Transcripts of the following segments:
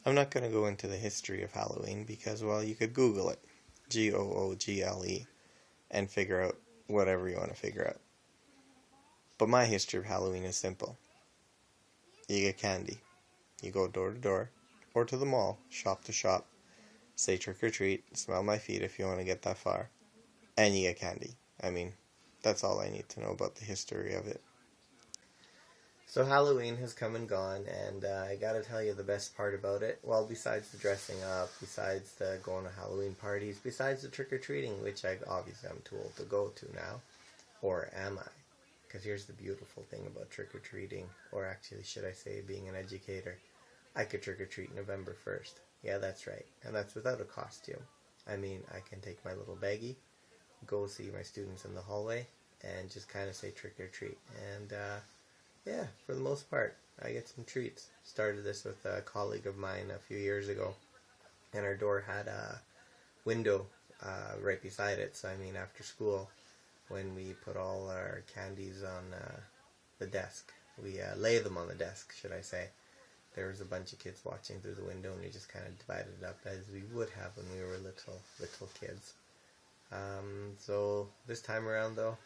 I'm not going to go into the history of Halloween because, well, you could Google it, Google, and figure out whatever you want to figure out. But my history of Halloween is simple. You get candy. You go door to door, or to the mall, shop to shop, say trick or treat, smell my feet if you want to get that far, and you get candy. I mean, that's all I need to know about the history of it. So Halloween has come and gone, and I gotta tell you the best part about it, well, besides the dressing up, besides the going to Halloween parties, besides the trick-or-treating, which obviously I'm too old to go to now, or am I? Because here's the beautiful thing about trick-or-treating, or actually should I say being an educator, I could trick-or-treat November 1st. Yeah, that's right, and that's without a costume. I mean, I can take my little baggie, go see my students in the hallway, and just kind of say trick-or-treat, and yeah, for the most part, I get some treats. Started this with a colleague of mine a few years ago, and our door had a window right beside it. So, I mean, after school, when we put all our candies on the desk, we lay them on the desk, should I say. There was a bunch of kids watching through the window, and we just kind of divided it up as we would have when we were little kids. So this time around, though,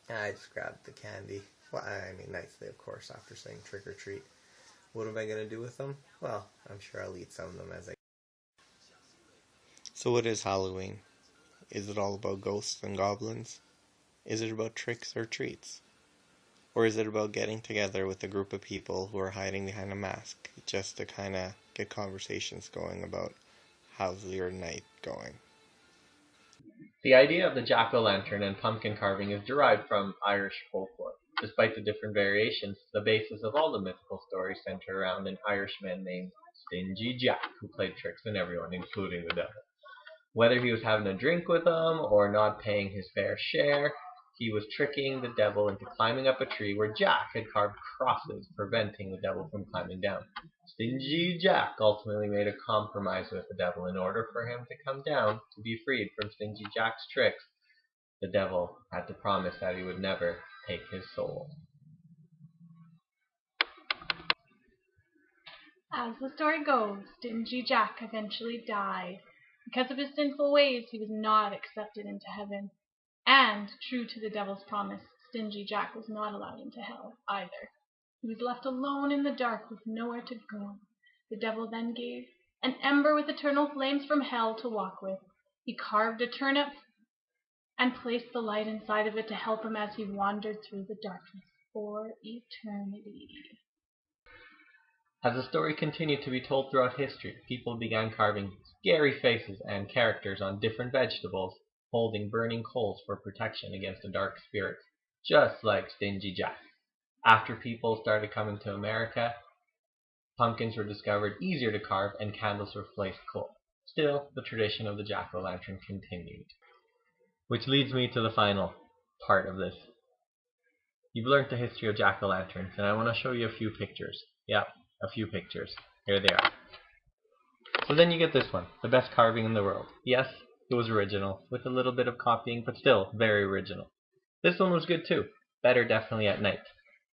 I just grabbed the candy. Well, I mean, nicely, of course, after saying trick or treat. What am I going to do with them? Well, I'm sure I'll eat some of them as I... So what is Halloween? Is it all about ghosts and goblins? Is it about tricks or treats? Or is it about getting together with a group of people who are hiding behind a mask just to kind of get conversations going about how's your night going? The idea of the jack-o'-lantern and pumpkin carving is derived from Irish folklore. Despite the different variations, the basis of all the mythical stories center around an Irishman named Stingy Jack, who played tricks on everyone, including the devil. Whether he was having a drink with them or not paying his fair share, he was tricking the devil into climbing up a tree where Jack had carved crosses, preventing the devil from climbing down. Stingy Jack ultimately made a compromise with the devil in order for him to come down to be freed from Stingy Jack's tricks. The devil had to promise that he would never take his soul. As the story goes, Stingy Jack eventually died. Because of his sinful ways, he was not accepted into heaven. And, true to the devil's promise, Stingy Jack was not allowed into hell either. He was left alone in the dark with nowhere to go. The devil then gave an ember with eternal flames from hell to walk with. He carved a turnip and placed the light inside of it to help him as he wandered through the darkness for eternity. As the story continued to be told throughout history, people began carving scary faces and characters on different vegetables, holding burning coals for protection against the dark spirits, just like Stingy Jack. After people started coming to America, pumpkins were discovered easier to carve and candles were placed cold. Still, the tradition of the jack-o'-lantern continued. Which leads me to the final part of this. You've learned the history of jack-o'-lanterns, and I want to show you a few pictures. Yep, a few pictures. Here they are. So then you get this one, the best carving in the world. Yes, it was original, with a little bit of copying, but still very original. This one was good too. Better definitely at night,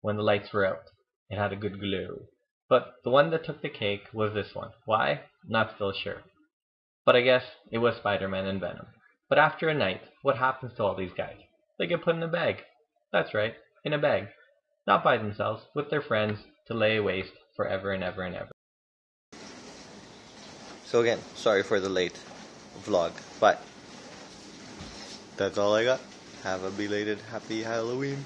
when the lights were out. It had a good glow. But the one that took the cake was this one. Why? Not still sure. But I guess it was Spider-Man and Venom. But after a night, what happens to all these guys? They get put in a bag. That's right, in a bag. Not by themselves, with their friends, to lay waste forever and ever and ever. So again, sorry for the late vlog, but that's all I got. Have a belated happy Halloween.